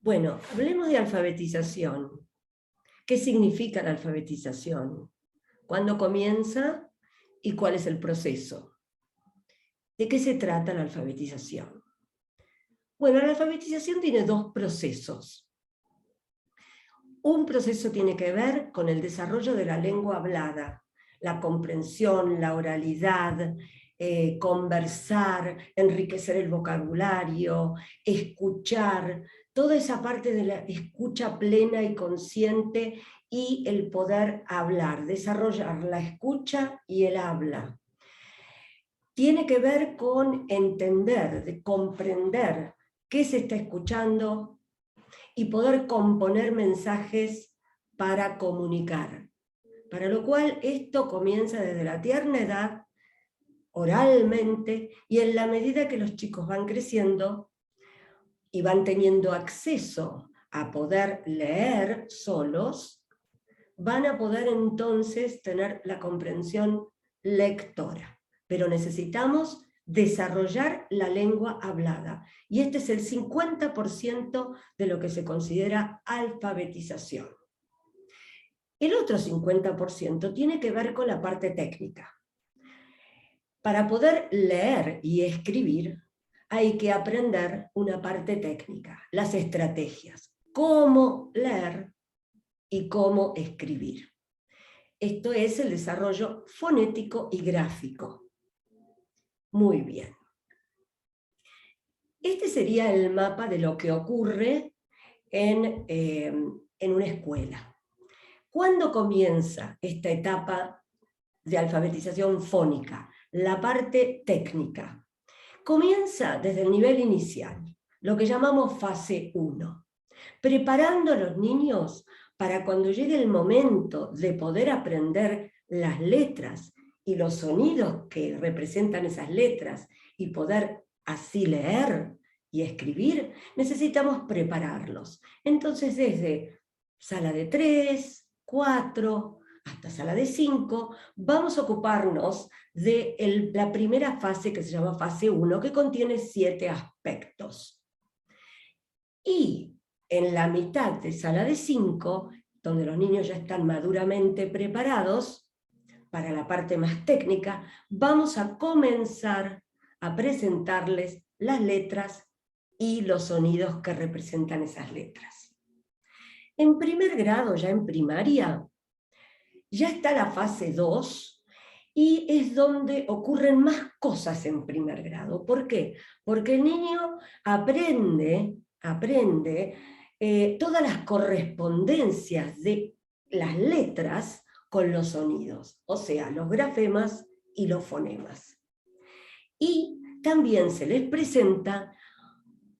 Bueno, hablemos de alfabetización. ¿Qué significa la alfabetización? ¿Cuándo comienza y cuál es el proceso? ¿De qué se trata la alfabetización? Bueno, la alfabetización tiene dos procesos. Un proceso tiene que ver con el desarrollo de la lengua hablada, la comprensión, la oralidad, conversar, enriquecer el vocabulario, escuchar, toda esa parte de la escucha plena y consciente y el poder hablar, desarrollar la escucha y el habla. Tiene que ver con entender, de comprender qué se está escuchando y poder componer mensajes para comunicar. Para lo cual esto comienza desde la tierna edad, oralmente, y en la medida que los chicos van creciendo y van teniendo acceso a poder leer solos, van a poder entonces tener la comprensión lectora. Pero necesitamos desarrollar la lengua hablada. Y este es el 50% de lo que se considera alfabetización. El otro 50% tiene que ver con la parte técnica. Para poder leer y escribir, hay que aprender una parte técnica, las estrategias, cómo leer y cómo escribir. Esto es el desarrollo fonético y gráfico. Muy bien. Este sería el mapa de lo que ocurre en una escuela. ¿Cuándo comienza esta etapa de alfabetización fónica? La parte técnica. Comienza desde el nivel inicial, lo que llamamos fase 1, preparando a los niños para cuando llegue el momento de poder aprender las letras y los sonidos que representan esas letras y poder así leer y escribir, necesitamos prepararlos. Entonces desde sala de 3, 4, hasta sala de 5, vamos a ocuparnos de la primera fase que se llama fase 1, que contiene 7 aspectos. Y en la mitad de sala de 5, donde los niños ya están maduramente preparados para la parte más técnica, vamos a comenzar a presentarles las letras y los sonidos que representan esas letras. En primer grado, ya en primaria, ya está la fase 2 y es donde ocurren más cosas en primer grado. ¿Por qué? Porque el niño aprende todas las correspondencias de las letras con los sonidos, o sea, los grafemas y los fonemas. Y también se les presenta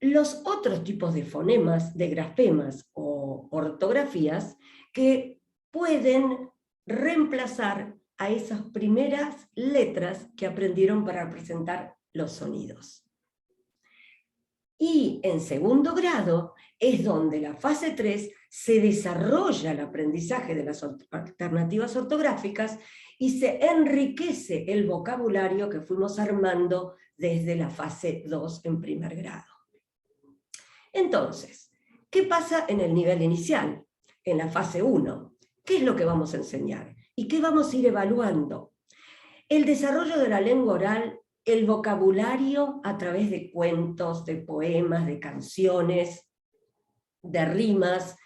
los otros tipos de fonemas, de grafemas o ortografías que pueden reemplazar a esas primeras letras que aprendieron para representar los sonidos. Y en segundo grado es donde la fase 3 se desarrolla el aprendizaje de las alternativas ortográficas y se enriquece el vocabulario que fuimos armando desde la fase 2 en primer grado. Entonces, ¿qué pasa en el nivel inicial? En la fase 1, ¿qué es lo que vamos a enseñar? ¿Y qué vamos a ir evaluando? El desarrollo de la lengua oral, el vocabulario a través de cuentos, de poemas, de canciones, de rimas,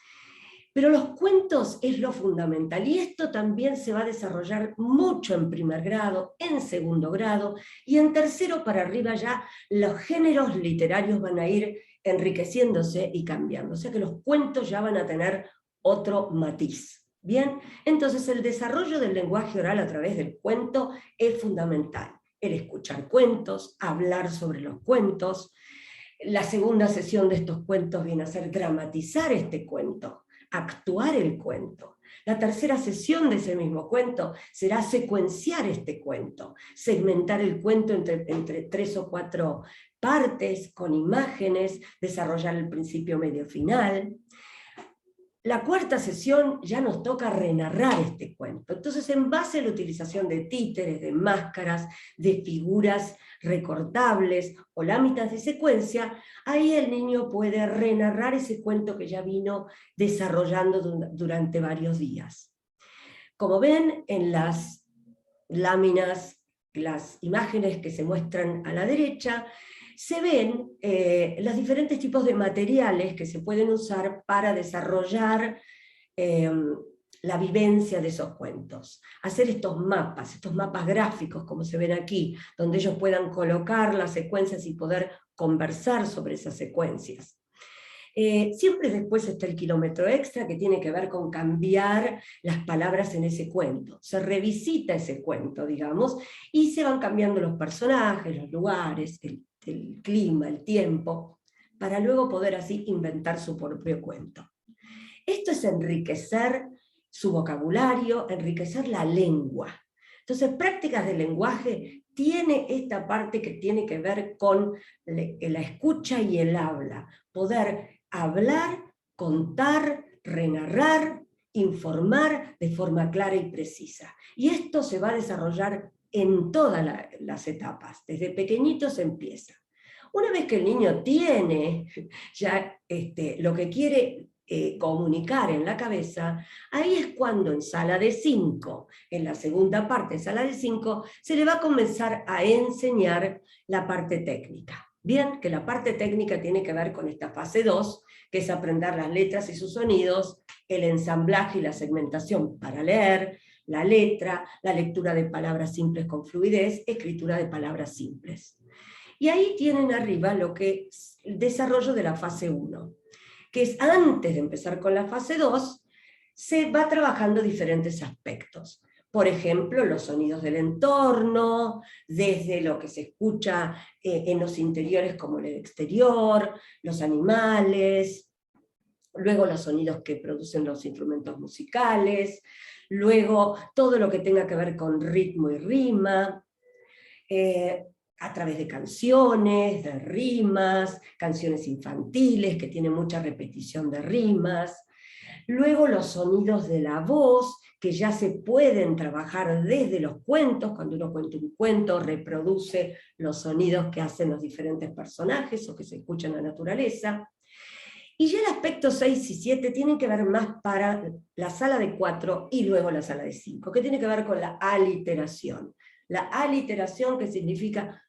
pero los cuentos es lo fundamental, y esto también se va a desarrollar mucho en primer grado, en segundo grado, y en tercero para arriba ya los géneros literarios van a ir enriqueciéndose y cambiando, o sea que los cuentos ya van a tener otro matiz. Bien, entonces el desarrollo del lenguaje oral a través del cuento es fundamental. El escuchar cuentos, hablar sobre los cuentos. La segunda sesión de estos cuentos viene a ser dramatizar este cuento, actuar el cuento. La tercera sesión de ese mismo cuento será secuenciar este cuento, segmentar el cuento entre 3 o 4 partes, con imágenes, desarrollar el principio, medio, final. la cuarta sesión ya nos toca renarrar este cuento. Entonces, en base a la utilización de títeres, de máscaras, de figuras recortables o láminas de secuencia, ahí el niño puede renarrar ese cuento que ya vino desarrollando durante varios días. Como ven en las láminas, las imágenes que se muestran a la derecha, se ven los diferentes tipos de materiales que se pueden usar para desarrollar la vivencia de esos cuentos. Hacer estos mapas gráficos como se ven aquí, donde ellos puedan colocar las secuencias y poder conversar sobre esas secuencias. Siempre después está el kilómetro extra, que tiene que ver con cambiar las palabras en ese cuento. Se revisita ese cuento, digamos, y se van cambiando los personajes, los lugares, el clima, el tiempo, para luego poder así inventar su propio cuento. Esto es enriquecer su vocabulario, enriquecer la lengua. Entonces, prácticas del lenguaje tiene esta parte que tiene que ver con la escucha y el habla. Poder hablar, contar, renarrar, informar de forma clara y precisa. Y esto se va a desarrollar en todas las etapas. Desde pequeñito se empieza. Una vez que el niño tiene ya lo que quiere comunicar en la cabeza, ahí es cuando en sala de 5, en la segunda parte de sala de 5, se le va a comenzar a enseñar la parte técnica. Bien, que la parte técnica tiene que ver con esta fase 2, que es aprender las letras y sus sonidos, el ensamblaje y la segmentación para leer, la letra, la lectura de palabras simples con fluidez, escritura de palabras simples. Y ahí tienen arriba lo que es el desarrollo de la fase 1, que es antes de empezar con la fase 2, se va trabajando diferentes aspectos. Por ejemplo, los sonidos del entorno, desde lo que se escucha en los interiores como en el exterior, los animales, luego los sonidos que producen los instrumentos musicales, luego todo lo que tenga que ver con ritmo y rima, a través de canciones, de rimas, canciones infantiles que tienen mucha repetición de rimas, luego los sonidos de la voz, que ya se pueden trabajar desde los cuentos. Cuando uno cuenta un cuento, reproduce los sonidos que hacen los diferentes personajes o que se escuchan en la naturaleza. Y ya el aspecto 6 y 7 tienen que ver más para la sala de 4 y luego la sala de 5, que tiene que ver con la aliteración. La aliteración, que significa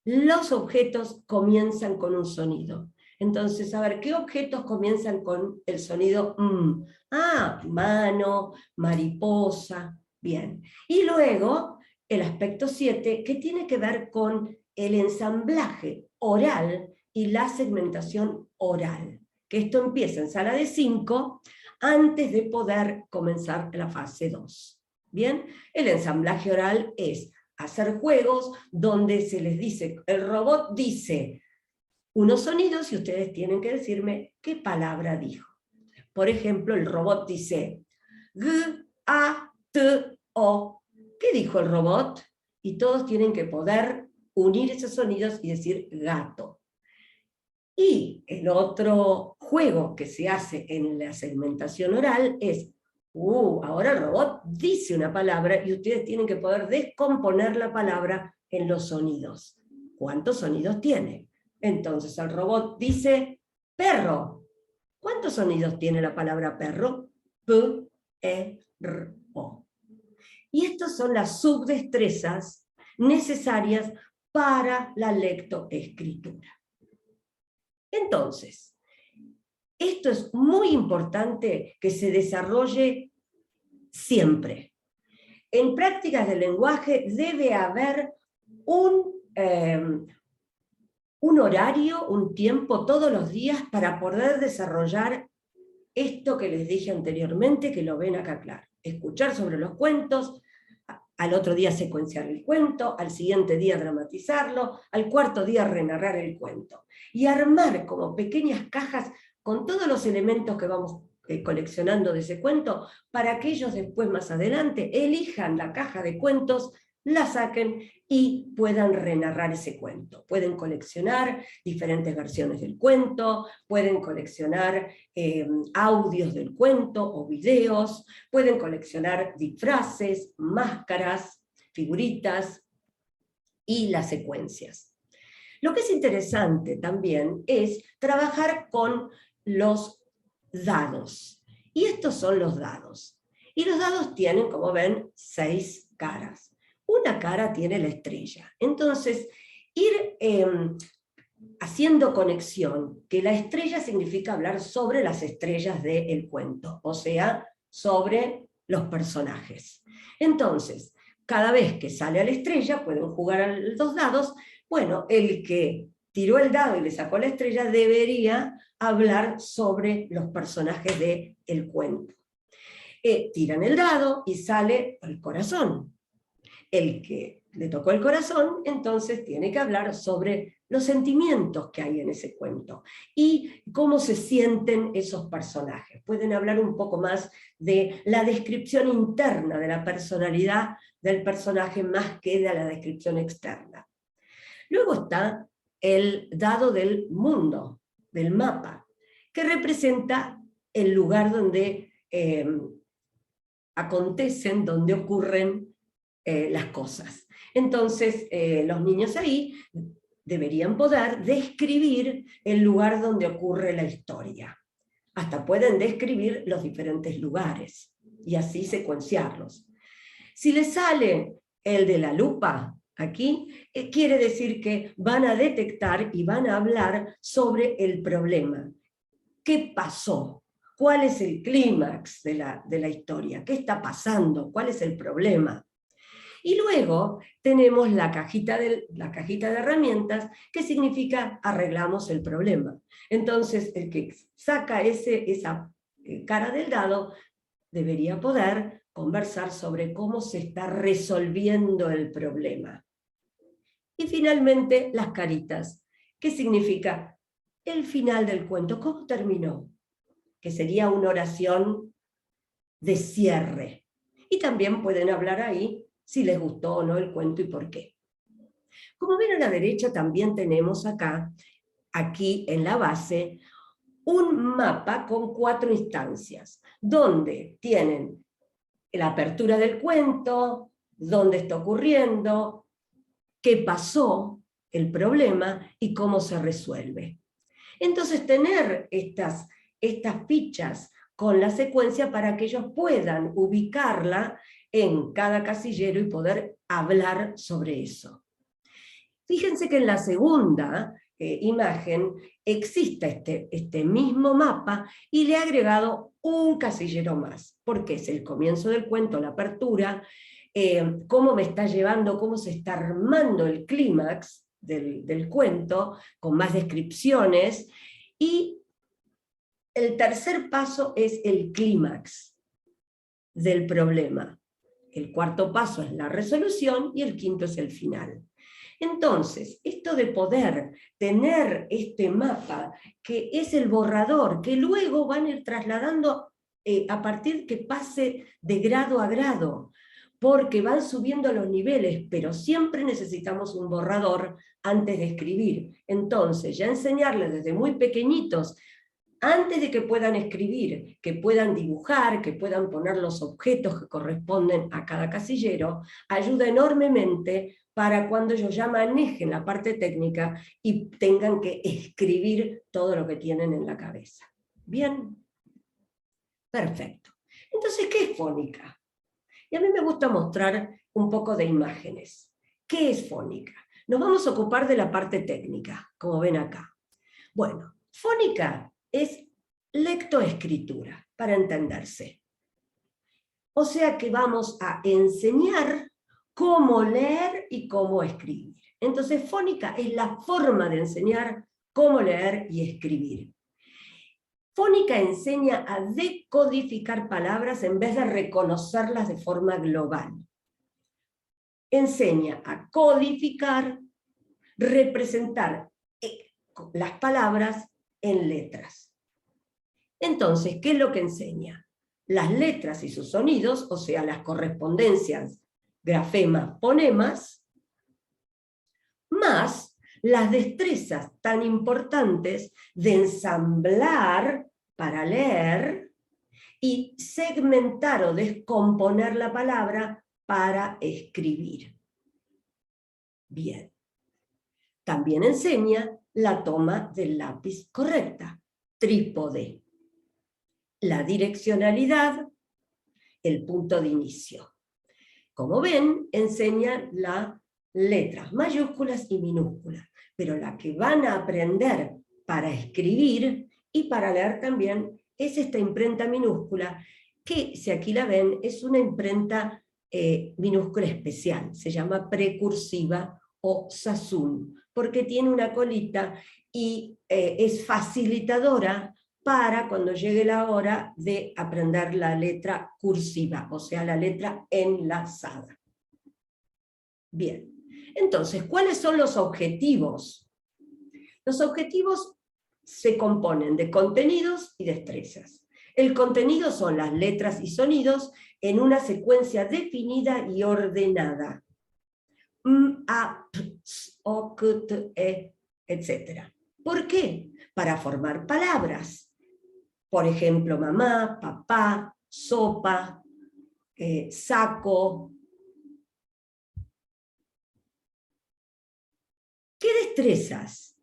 los objetos comienzan con un sonido. Entonces, a ver, ¿qué objetos comienzan con el sonido m? Ah, mano, mariposa, bien. Y luego, el aspecto 7, que tiene que ver con el ensamblaje oral y la segmentación oral. Que esto empieza en sala de 5, antes de poder comenzar la fase 2. Bien, el ensamblaje oral es hacer juegos donde se les dice, el robot dice unos sonidos y ustedes tienen que decirme qué palabra dijo. Por ejemplo, el robot dice G, A, T, O. ¿Qué dijo el robot? Y todos tienen que poder unir esos sonidos y decir gato. Y el otro juego que se hace en la segmentación oral es ahora el robot dice una palabra y ustedes tienen que poder descomponer la palabra en los sonidos. ¿Cuántos sonidos tiene? Entonces el robot dice perro. ¿Cuántos sonidos tiene la palabra perro? P, E, R, O. Y estas son las subdestrezas necesarias para la lectoescritura. Entonces, esto es muy importante que se desarrolle siempre. En prácticas del lenguaje debe haber un horario, un tiempo todos los días para poder desarrollar esto que les dije anteriormente, que lo ven acá claro. Escuchar sobre los cuentos, al otro día secuenciar el cuento, al siguiente día dramatizarlo, al cuarto día renarrar el cuento. Y armar como pequeñas cajas con todos los elementos que vamos coleccionando de ese cuento, para que ellos después, más adelante, elijan la caja de cuentos la saquen y puedan renarrar ese cuento. Pueden coleccionar diferentes versiones del cuento, pueden coleccionar audios del cuento o videos, pueden coleccionar disfraces, máscaras, figuritas y las secuencias. Lo que es interesante también es trabajar con los dados. Y estos son los dados. Y los dados tienen, como ven, 6 caras. Una cara tiene la estrella. Entonces, ir haciendo conexión, que la estrella significa hablar sobre las estrellas del cuento, o sea, sobre los personajes. Entonces, cada vez que sale a la estrella, pueden jugar a los dados. Bueno, el que tiró el dado y le sacó la estrella debería hablar sobre los personajes del cuento. Tiran el dado y sale el corazón. El que le tocó el corazón, entonces tiene que hablar sobre los sentimientos que hay en ese cuento y cómo se sienten esos personajes. Pueden hablar un poco más de la descripción interna de la personalidad del personaje más que de la descripción externa. Luego está el dado del mundo, del mapa, que representa el lugar donde acontecen, donde ocurren las cosas. Entonces, los niños ahí deberían poder describir el lugar donde ocurre la historia. Hasta pueden describir los diferentes lugares y así secuenciarlos. Si les sale el de la lupa, aquí, quiere decir que van a detectar y van a hablar sobre el problema. ¿Qué pasó? ¿Cuál es el clímax de la historia? ¿Qué está pasando? ¿Cuál es el problema? Y luego tenemos la cajita de herramientas, que significa arreglamos el problema. Entonces, el que saca esa cara del dado debería poder conversar sobre cómo se está resolviendo el problema. Y finalmente, las caritas, que significa el final del cuento, cómo terminó, que sería una oración de cierre. Y también pueden hablar ahí si les gustó o no el cuento y por qué. Como ven a la derecha también tenemos acá, aquí en la base, un mapa con 4 instancias, donde tienen la apertura del cuento, dónde está ocurriendo, qué pasó, el problema y cómo se resuelve. Entonces tener estas fichas con la secuencia para que ellos puedan ubicarla en cada casillero y poder hablar sobre eso. Fíjense que en la segunda imagen existe este mismo mapa y le he agregado un casillero más, porque es el comienzo del cuento, la apertura, cómo me está llevando, cómo se está armando el clímax del cuento, con más descripciones, y el tercer paso es el clímax del problema. El cuarto paso es la resolución y el quinto es el final. Entonces, esto de poder tener este mapa, que es el borrador, que luego van a ir trasladando a partir que pase de grado a grado, porque van subiendo los niveles, pero siempre necesitamos un borrador antes de escribir. Entonces, ya enseñarles desde muy pequeñitos, antes de que puedan escribir, que puedan dibujar, que puedan poner los objetos que corresponden a cada casillero, ayuda enormemente para cuando ellos ya manejen la parte técnica y tengan que escribir todo lo que tienen en la cabeza. ¿Bien? Perfecto. Entonces, ¿qué es fónica? Y a mí me gusta mostrar un poco de imágenes. ¿Qué es fónica? Nos vamos a ocupar de la parte técnica, como ven acá. Bueno, fónica es lectoescritura, para entenderse. O sea que vamos a enseñar cómo leer y cómo escribir. Entonces, fónica es la forma de enseñar cómo leer y escribir. Fónica enseña a decodificar palabras en vez de reconocerlas de forma global. Enseña a codificar, representar las palabras en letras. Entonces, ¿qué es lo que enseña? Las letras y sus sonidos, o sea, las correspondencias grafemas, fonemas, más las destrezas tan importantes de ensamblar para leer y segmentar o descomponer la palabra para escribir. Bien. También enseña la toma del lápiz correcta, trípode, la direccionalidad, el punto de inicio. Como ven, enseña las letras mayúsculas y minúsculas, pero la que van a aprender para escribir y para leer también es esta imprenta minúscula, que si aquí la ven es una imprenta minúscula especial, se llama precursiva o Sassoon, porque tiene una colita y es facilitadora para cuando llegue la hora de aprender la letra cursiva, o sea, la letra enlazada. Bien, entonces, ¿cuáles son los objetivos? Los objetivos se componen de contenidos y destrezas. El contenido son las letras y sonidos en una secuencia definida y ordenada. M, A, P, S, O, K, T, E, etc. ¿Por qué? Para formar palabras. Por ejemplo, mamá, papá, sopa, saco. ¿Qué destrezas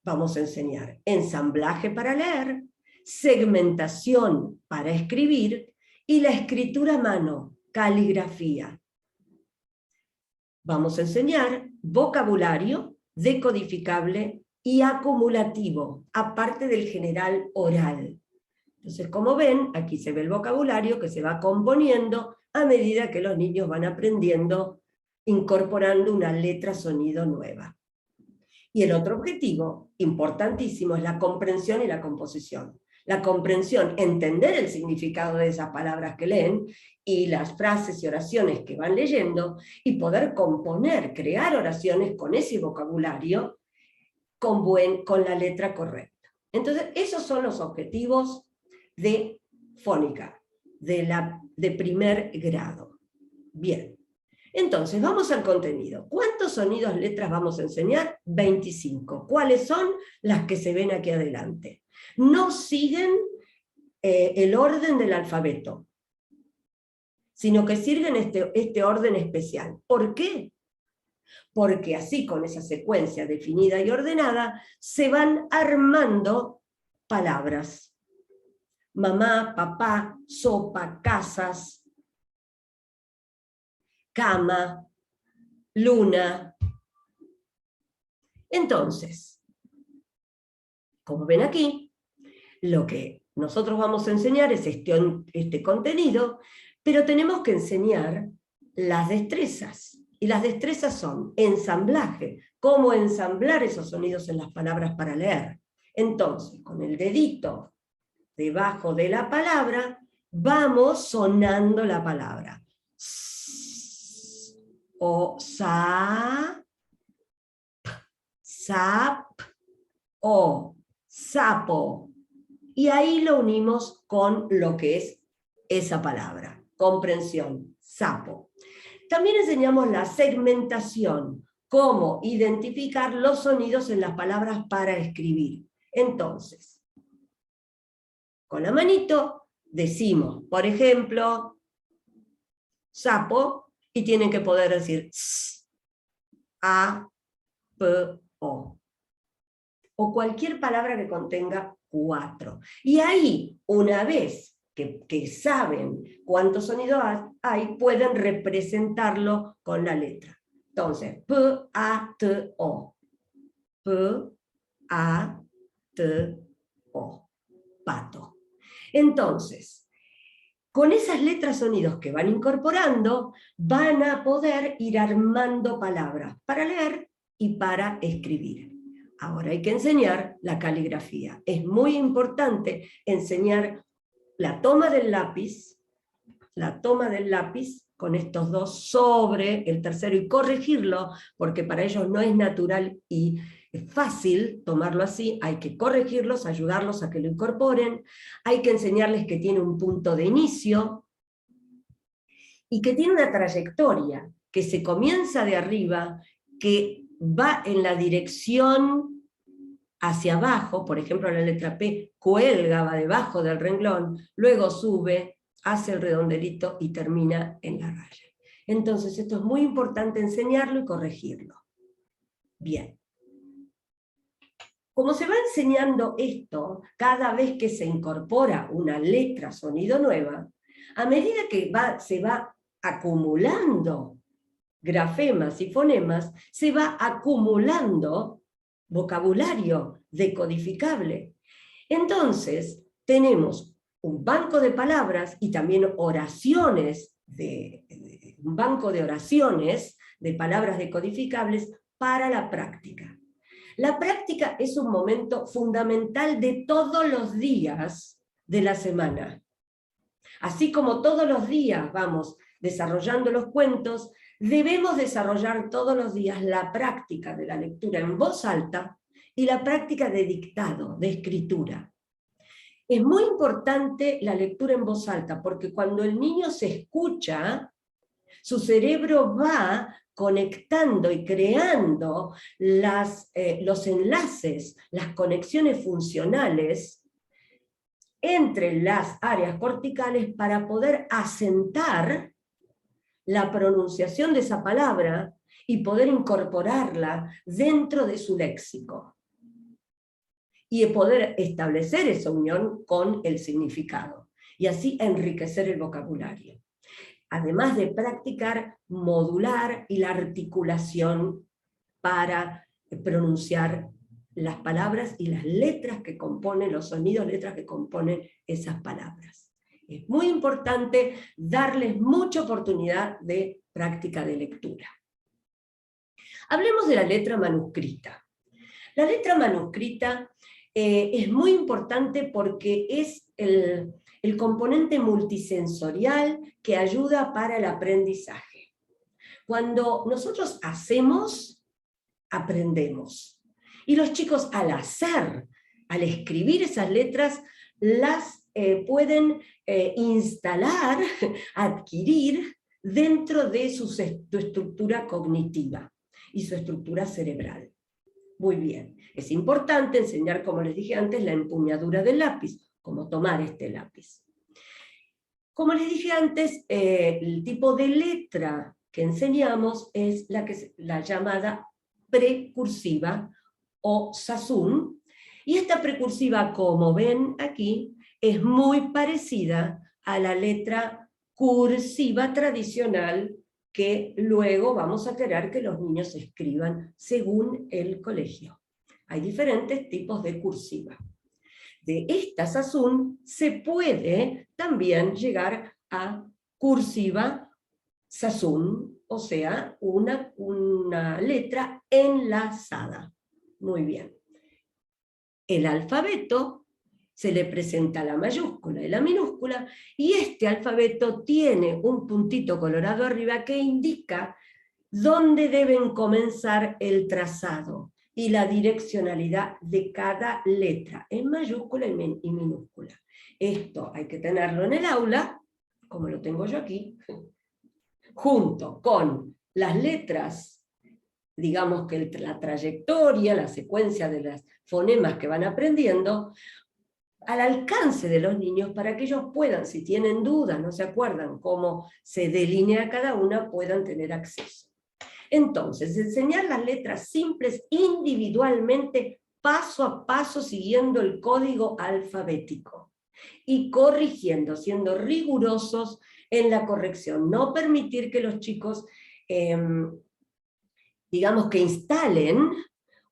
vamos a enseñar? Ensamblaje para leer, segmentación para escribir y la escritura a mano, caligrafía. Vamos a enseñar vocabulario decodificable y acumulativo, aparte del general oral. Entonces, como ven, aquí se ve el vocabulario que se va componiendo a medida que los niños van aprendiendo, incorporando una letra sonido nueva. Y el otro objetivo, importantísimo, es la comprensión y la composición. La comprensión, entender el significado de esas palabras que leen, y las frases y oraciones que van leyendo, y poder componer, crear oraciones con ese vocabulario, con la letra correcta. Entonces, esos son los objetivos de fónica, de primer grado. Bien. Entonces, vamos al contenido. ¿Cuántos sonidos, letras vamos a enseñar? 25. ¿Cuáles son? Las que se ven aquí adelante. No siguen el orden del alfabeto, sino que siguen este orden especial. ¿Por qué? Porque así, con esa secuencia definida y ordenada, se van armando palabras. Mamá, papá, sopa, casas, cama, luna. Entonces, como ven aquí, lo que nosotros vamos a enseñar es este contenido, pero tenemos que enseñar las destrezas. Y las destrezas son ensamblaje, cómo ensamblar esos sonidos en las palabras para leer. Entonces, con el dedito debajo de la palabra, vamos sonando la palabra. O, sa, sap, o, sapo. Y ahí lo unimos con lo que es esa palabra, comprensión, sapo. También enseñamos la segmentación, cómo identificar los sonidos en las palabras para escribir. Entonces, con la manito decimos, por ejemplo, sapo, y tienen que poder decir s, a, p, o. O cualquier palabra que contenga 4. Y ahí, una vez que saben cuántos sonidos hay, pueden representarlo con la letra. Entonces, P, A, T, O. P, A, T, O. Pato. Entonces, con esas letras sonidos que van incorporando, van a poder ir armando palabras para leer y para escribir. Ahora hay que enseñar la caligrafía. Es muy importante enseñar la toma del lápiz con estos dos sobre el tercero y corregirlo, porque para ellos no es natural y es fácil tomarlo así, hay que corregirlos, ayudarlos a que lo incorporen, hay que enseñarles que tiene un punto de inicio y que tiene una trayectoria. que se comienza de arriba, que va en la dirección hacia abajo, por ejemplo la letra P, cuelga, va debajo del renglón, luego sube, hace el redondelito y termina en la raya. Entonces esto es muy importante enseñarlo y corregirlo. Bien. Como se va enseñando esto, cada vez que se incorpora una letra sonido nueva, a medida que se va acumulando grafemas y fonemas, se va acumulando vocabulario decodificable. Entonces, tenemos un banco de palabras y también oraciones, un banco de oraciones de palabras decodificables para la práctica. La práctica es un momento fundamental de todos los días de la semana. Así como todos los días vamos desarrollando los cuentos, debemos desarrollar todos los días la práctica de la lectura en voz alta y la práctica de dictado, de escritura. Es muy importante la lectura en voz alta, porque cuando el niño se escucha, su cerebro va conectando y creando los enlaces, las conexiones funcionales entre las áreas corticales para poder asentar la pronunciación de esa palabra y poder incorporarla dentro de su léxico. Y poder establecer esa unión con el significado. Y así enriquecer el vocabulario. Además de practicar, modular y la articulación para pronunciar las palabras y las letras que componen, los sonidos, letras que componen esas palabras. Es muy importante darles mucha oportunidad de práctica de lectura. Hablemos de la letra manuscrita. La letra manuscrita es muy importante porque es el componente multisensorial que ayuda para el aprendizaje. Cuando nosotros hacemos, aprendemos. Y los chicos al hacer, al escribir esas letras, las pueden instalar, adquirir dentro de su estructura cognitiva y su estructura cerebral. Muy bien, es importante enseñar, como les dije antes, la empuñadura del lápiz, cómo tomar este lápiz. Como les dije antes, el tipo de letra que enseñamos es la llamada precursiva o sazún, y esta precursiva, como ven aquí, es muy parecida a la letra cursiva tradicional que luego vamos a querer que los niños escriban según el colegio. Hay diferentes tipos de cursiva. De esta sazún se puede también llegar a cursiva sazún, o sea, una letra enlazada. Muy bien. El alfabeto se le presenta la mayúscula y la minúscula, y este alfabeto tiene un puntito colorado arriba que indica dónde deben comenzar el trazado y la direccionalidad de cada letra, en mayúscula y minúscula. Esto hay que tenerlo en el aula, como lo tengo yo aquí, junto con las letras, digamos que la trayectoria, la secuencia de los fonemas que van aprendiendo, al alcance de los niños para que ellos puedan, si tienen dudas, no se acuerdan cómo se delinea cada una, puedan tener acceso. Entonces, enseñar las letras simples individualmente, paso a paso, siguiendo el código alfabético y corrigiendo, siendo rigurosos en la corrección. No permitir que los chicos, digamos que instalen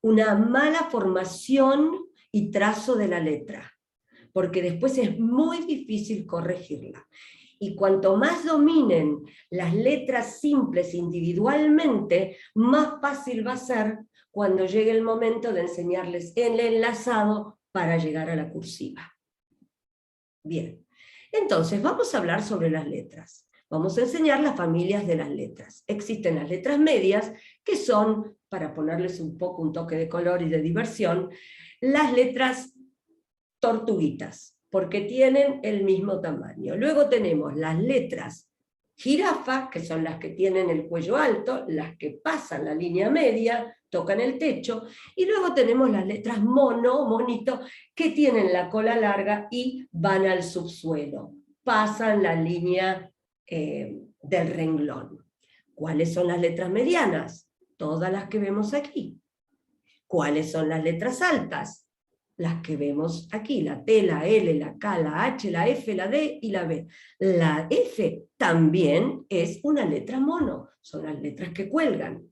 una mala formación y trazo de la letra, porque después es muy difícil corregirla. Y cuanto más dominen las letras simples individualmente, más fácil va a ser cuando llegue el momento de enseñarles el enlazado para llegar a la cursiva. Bien, entonces vamos a hablar sobre las letras. Vamos a enseñar las familias de las letras. Existen las letras medias, que son, para ponerles un toque de color y de diversión, las letras tortuguitas, porque tienen el mismo tamaño. Luego tenemos las letras Jirafa, que son las que tienen el cuello alto, las que pasan la línea media, tocan el techo, y luego tenemos las letras mono, monito, que tienen la cola larga y van al subsuelo, pasan la línea del renglón. ¿Cuáles son las letras medianas? Todas las que vemos aquí. ¿Cuáles son las letras altas? Las que vemos aquí, la T, la L, la K, la H, la F, la D y la B. La F también es una letra mono, son las letras que cuelgan.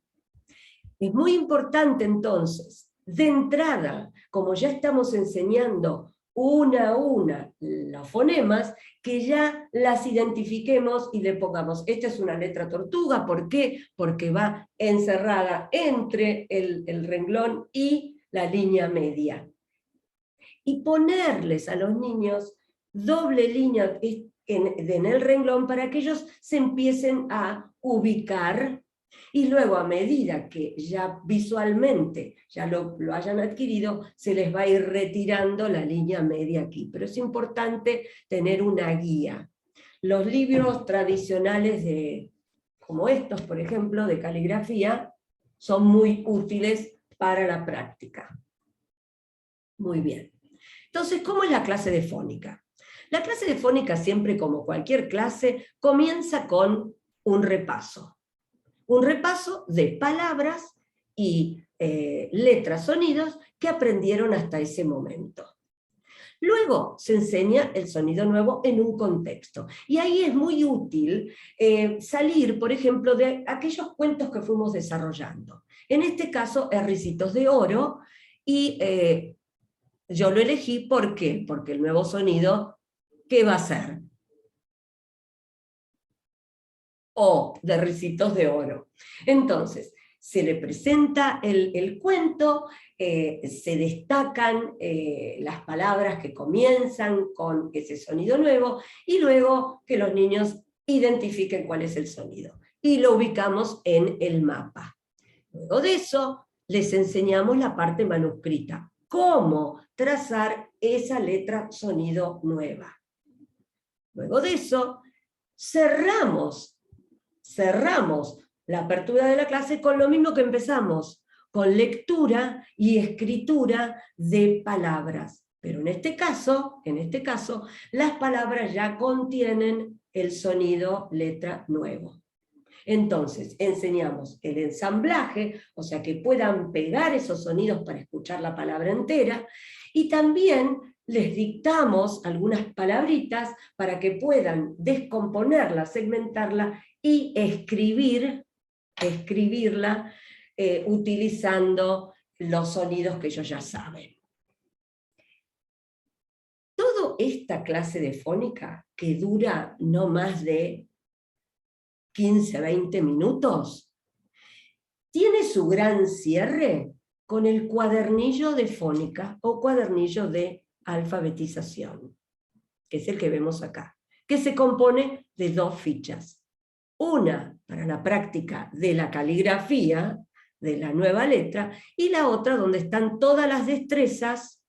Es muy importante entonces, de entrada, como ya estamos enseñando una a una los fonemas, que ya las identifiquemos y le pongamos, esta es una letra tortuga, ¿por qué? Porque va encerrada entre el renglón y la línea media. Y ponerles a los niños doble línea en el renglón para que ellos se empiecen a ubicar, y luego a medida que ya visualmente ya lo hayan adquirido, se les va a ir retirando la línea media aquí. Pero es importante tener una guía. Los libros tradicionales como estos, por ejemplo, de caligrafía, son muy útiles para la práctica. Muy bien. Entonces, ¿cómo es la clase de fónica? La clase de fónica, siempre como cualquier clase, comienza con un repaso. Un repaso de palabras y letras, sonidos que aprendieron hasta ese momento. Luego se enseña el sonido nuevo en un contexto. Y ahí es muy útil salir, por ejemplo, de aquellos cuentos que fuimos desarrollando. En este caso, Ricitos de Oro, y yo lo elegí, ¿por qué? Porque el nuevo sonido, ¿qué va a ser? O, de Ricitos de Oro. Entonces, se le presenta el cuento, se destacan las palabras que comienzan con ese sonido nuevo, y luego que los niños identifiquen cuál es el sonido. Y lo ubicamos en el mapa. Luego de eso, les enseñamos la parte manuscrita. Cómo trazar esa letra sonido nueva. Luego de eso, cerramos la apertura de la clase con lo mismo que empezamos, con lectura y escritura de palabras. Pero en este caso, las palabras ya contienen el sonido letra nuevo. Entonces, enseñamos el ensamblaje, o sea, que puedan pegar esos sonidos para escuchar la palabra entera, y también les dictamos algunas palabritas para que puedan descomponerla, segmentarla y escribirla utilizando los sonidos que ellos ya saben. Toda esta clase de fónica, que dura no más de 15 a 20 minutos, tiene su gran cierre con el cuadernillo de fónica o cuadernillo de alfabetización, que es el que vemos acá, que se compone de 2 fichas. Una para la práctica de la caligrafía, de la nueva letra, y la otra donde están todas las destrezas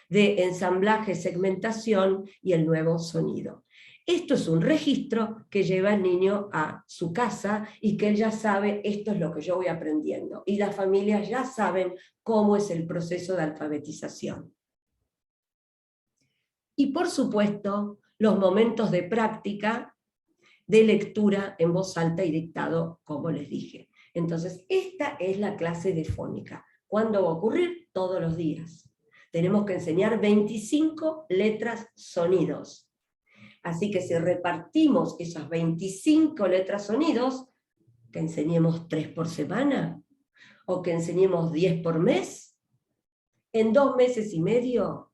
de ensamblaje, segmentación y el nuevo sonido. Esto es un registro que lleva el niño a su casa y que él ya sabe, esto es lo que yo voy aprendiendo. Y las familias ya saben cómo es el proceso de alfabetización. Y por supuesto, los momentos de práctica, de lectura en voz alta y dictado, como les dije. Entonces, esta es la clase de fónica. ¿Cuándo va a ocurrir? Todos los días. Tenemos que enseñar 25 letras sonidos. Así que si repartimos esas 25 letras sonidos, que enseñemos 3 por semana, o que enseñemos 10 por mes, en 2 meses y medio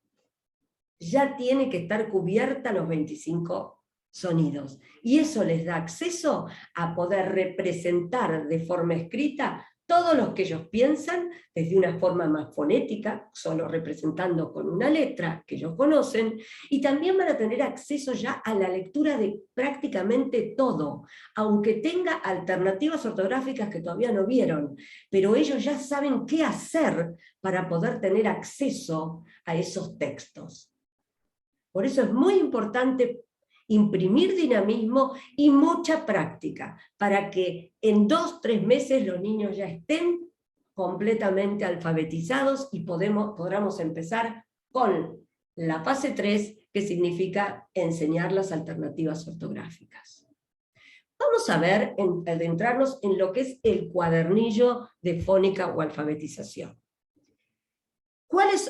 ya tiene que estar cubierta los 25 sonidos. Y eso les da acceso a poder representar de forma escrita todos los que ellos piensan desde una forma más fonética, solo representando con una letra que ellos conocen, y también van a tener acceso ya a la lectura de prácticamente todo, aunque tenga alternativas ortográficas que todavía no vieron, pero ellos ya saben qué hacer para poder tener acceso a esos textos. Por eso es muy importante imprimir dinamismo y mucha práctica, para que en 2-3 meses los niños ya estén completamente alfabetizados y podamos empezar con la fase 3, que significa enseñar las alternativas ortográficas. Vamos a ver, adentrarnos en lo que es el cuadernillo de fónica o alfabetización.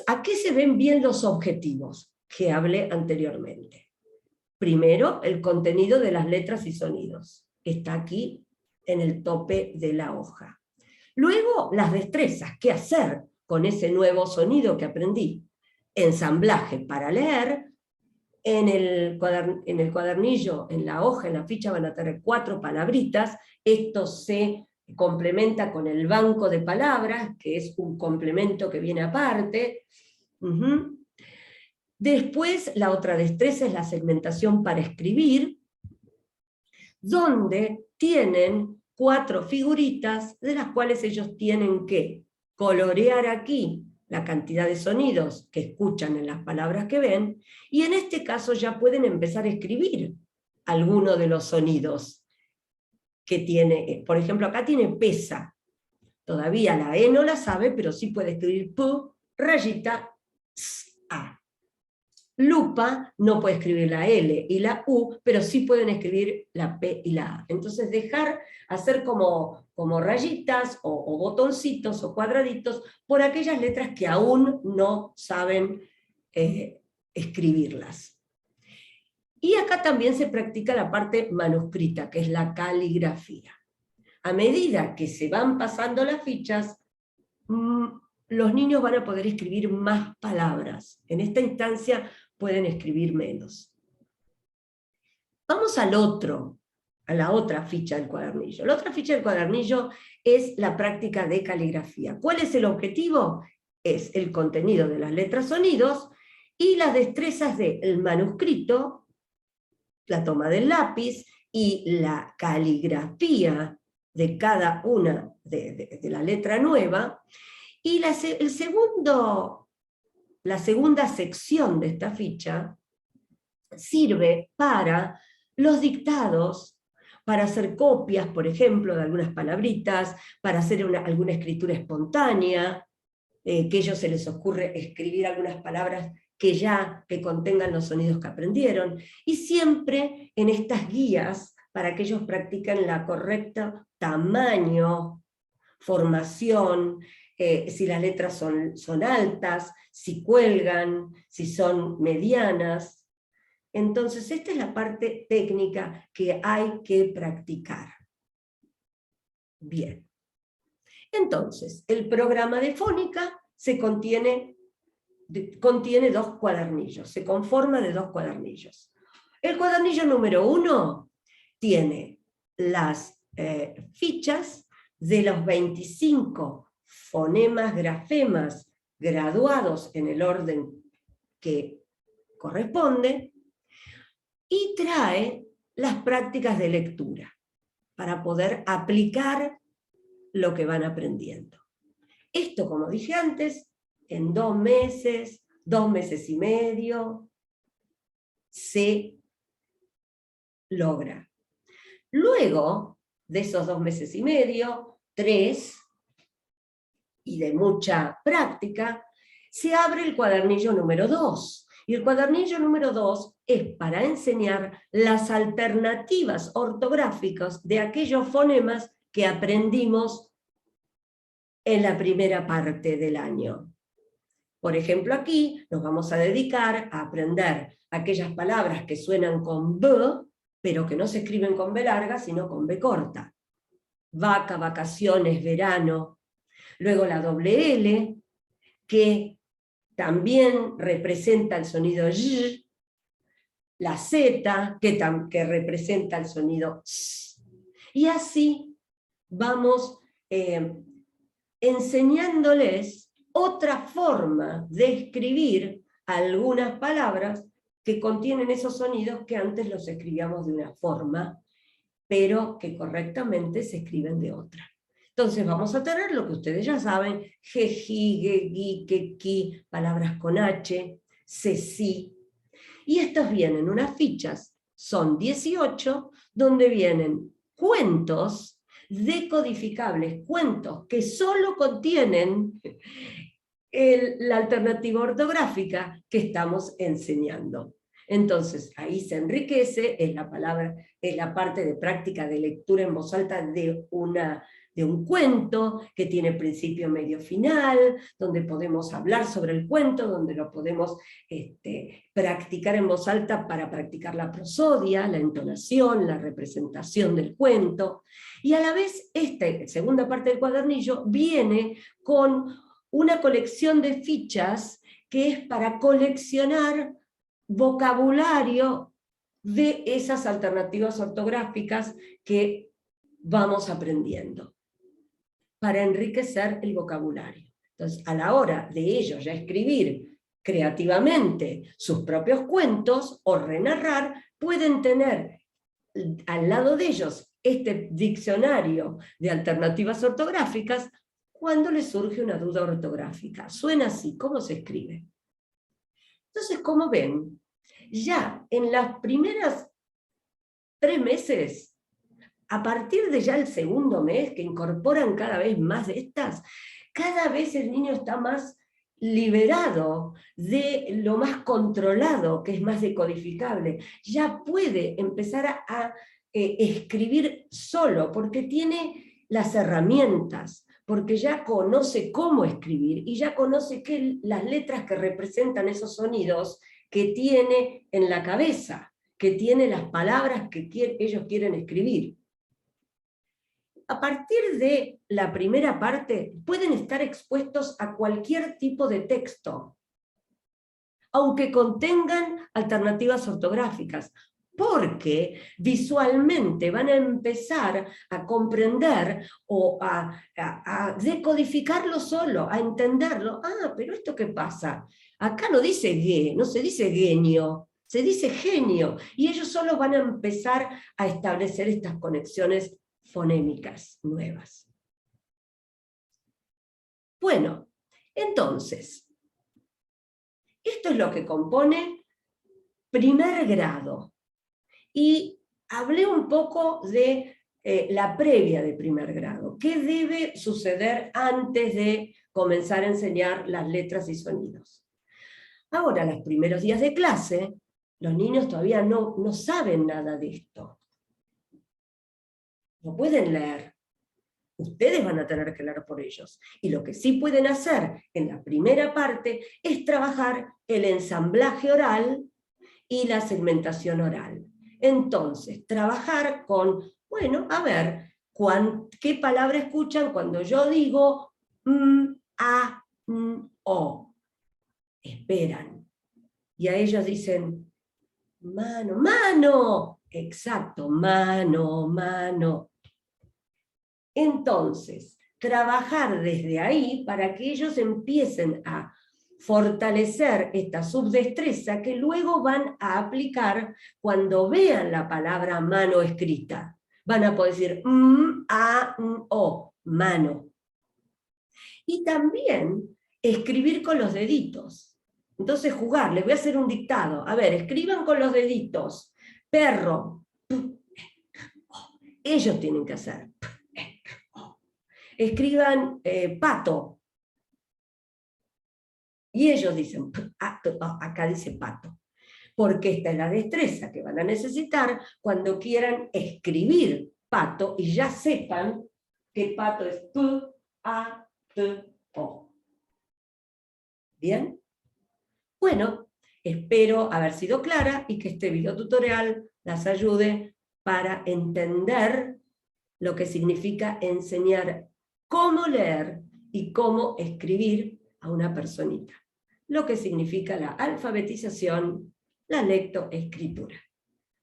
¿A qué se ven bien los objetivos que hablé anteriormente? Primero, el contenido de las letras y sonidos. Está aquí en el tope de la hoja. Luego, las destrezas. ¿Qué hacer con ese nuevo sonido que aprendí? Ensamblaje para leer. En el cuadernillo, en la hoja, en la ficha van a tener 4 palabritas. Esto se complementa con el banco de palabras, que es un complemento que viene aparte. Después, la otra destreza es la segmentación para escribir, donde tienen 4 figuritas, de las cuales ellos tienen que colorear aquí la cantidad de sonidos que escuchan en las palabras que ven, y en este caso ya pueden empezar a escribir alguno de los sonidos que tiene. Por ejemplo, acá tiene pesa. Todavía la E no la sabe, pero sí puede escribir P, rayita, S, A. Lupa no puede escribir la L y la U, pero sí pueden escribir la P y la A. Entonces hacer como rayitas o botoncitos o cuadraditos por aquellas letras que aún no saben escribirlas. Y acá también se practica la parte manuscrita, que es la caligrafía. A medida que se van pasando las fichas, los niños van a poder escribir más palabras. En esta instancia pueden escribir menos. Vamos a la otra ficha del cuadernillo. La otra ficha del cuadernillo es la práctica de caligrafía. ¿Cuál es el objetivo? Es el contenido de las letras sonidos y las destrezas del manuscrito, la toma del lápiz y la caligrafía de cada una de la letra nueva. Y la segunda sección de esta ficha sirve para los dictados, para hacer copias, por ejemplo, de algunas palabritas, para hacer alguna escritura espontánea, que a ellos se les ocurre escribir algunas palabras que contengan los sonidos que aprendieron, y siempre en estas guías para que ellos practiquen la correcta tamaño, formación, si las letras son altas, si cuelgan, si son medianas. Entonces esta es la parte técnica que hay que practicar. Bien. Entonces, el programa de fónica contiene 2 cuadernillos, se conforma de 2 cuadernillos. El cuadernillo número 1 tiene las fichas de los 25 fonemas, grafemas graduados en el orden que corresponde, y trae las prácticas de lectura para poder aplicar lo que van aprendiendo. Esto, como dije antes, en 2 meses, 2 meses y medio, se logra. Luego de esos 2 meses y medio, 3, y de mucha práctica, se abre el cuadernillo número 2. Y el cuadernillo número 2 es para enseñar las alternativas ortográficas de aquellos fonemas que aprendimos en la primera parte del año. Por ejemplo, aquí nos vamos a dedicar a aprender aquellas palabras que suenan con B, pero que no se escriben con B larga, sino con B corta. Vaca, vacaciones, verano. Luego la doble L, que también representa el sonido Y. La Z, que representa el sonido S. Y así vamos enseñándoles otra forma de escribir algunas palabras que contienen esos sonidos que antes los escribíamos de una forma, pero que correctamente se escriben de otra. Entonces vamos a tener lo que ustedes ya saben: jeji, gegi, quequi, palabras con H, ceci. Y estos vienen unas fichas son 18, donde vienen cuentos decodificables, cuentos que solo contienen la alternativa ortográfica que estamos enseñando. Entonces, ahí se enriquece, es la parte de práctica de lectura en voz alta de un cuento que tiene principio, medio, final, donde podemos hablar sobre el cuento, donde lo podemos practicar en voz alta para practicar la prosodia, la entonación, la representación del cuento. Y a la vez, esta segunda parte del cuadernillo viene con una colección de fichas que es para coleccionar vocabulario de esas alternativas ortográficas que vamos aprendiendo, para enriquecer el vocabulario. Entonces, a la hora de ellos ya escribir creativamente sus propios cuentos o renarrar, pueden tener al lado de ellos este diccionario de alternativas ortográficas cuando les surge una duda ortográfica. Suena así, ¿cómo se escribe? Entonces, como ven, ya en las primeras 3 meses, a partir de ya el segundo mes, que incorporan cada vez más de estas, cada vez el niño está más liberado de lo más controlado, que es más decodificable. Ya puede empezar a escribir solo, porque tiene las herramientas, porque ya conoce cómo escribir, y ya conoce las letras que representan esos sonidos que tiene en la cabeza, que tiene las palabras que ellos quieren escribir. A partir de la primera parte, pueden estar expuestos a cualquier tipo de texto, aunque contengan alternativas ortográficas, porque visualmente van a empezar a comprender o a decodificarlo solo, a entenderlo. Ah, pero ¿esto qué pasa? Acá no dice gue, no se dice genio, se dice genio, y ellos solo van a empezar a establecer estas conexiones fonémicas nuevas. Bueno, entonces, esto es lo que compone primer grado. Y hablé un poco de la previa de primer grado. ¿Qué debe suceder antes de comenzar a enseñar las letras y sonidos? Ahora, los primeros días de clase, los niños todavía no saben nada de esto. No pueden leer. Ustedes van a tener que leer por ellos. Y lo que sí pueden hacer en la primera parte es trabajar el ensamblaje oral y la segmentación oral. Entonces, trabajar con, bueno, a ver, ¿qué palabra escuchan cuando yo digo o? Esperan. Y a ellos dicen, mano, mano. Exacto, mano, mano. Entonces, trabajar desde ahí para que ellos empiecen a fortalecer esta subdestreza que luego van a aplicar cuando vean la palabra mano escrita. Van a poder decir o, mano. Y también escribir con los deditos. Entonces jugar, les voy a hacer un dictado. A ver, escriban con los deditos. Perro. Ellos tienen que hacer. Escriban pato. Y ellos dicen, acá dice pato. Porque esta es la destreza que van a necesitar cuando quieran escribir pato y ya sepan que pato es P-A-T-O. ¿Bien? Bueno, espero haber sido clara y que este video tutorial las ayude para entender lo que significa enseñar cómo leer y cómo escribir a una personita. Lo que significa la alfabetización, la lectoescritura.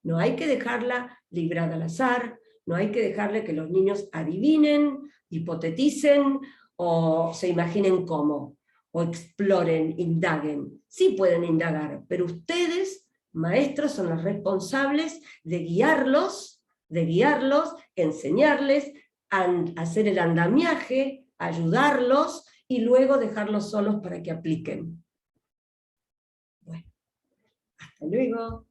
No hay que dejarla librada al azar, no hay que dejarle que los niños adivinen, hipoteticen o se imaginen cómo, o exploren, indaguen. Sí pueden indagar, pero ustedes, maestros, son los responsables de guiarlos, enseñarles, hacer el andamiaje, ayudarlos y luego dejarlos solos para que apliquen. Bueno, hasta luego.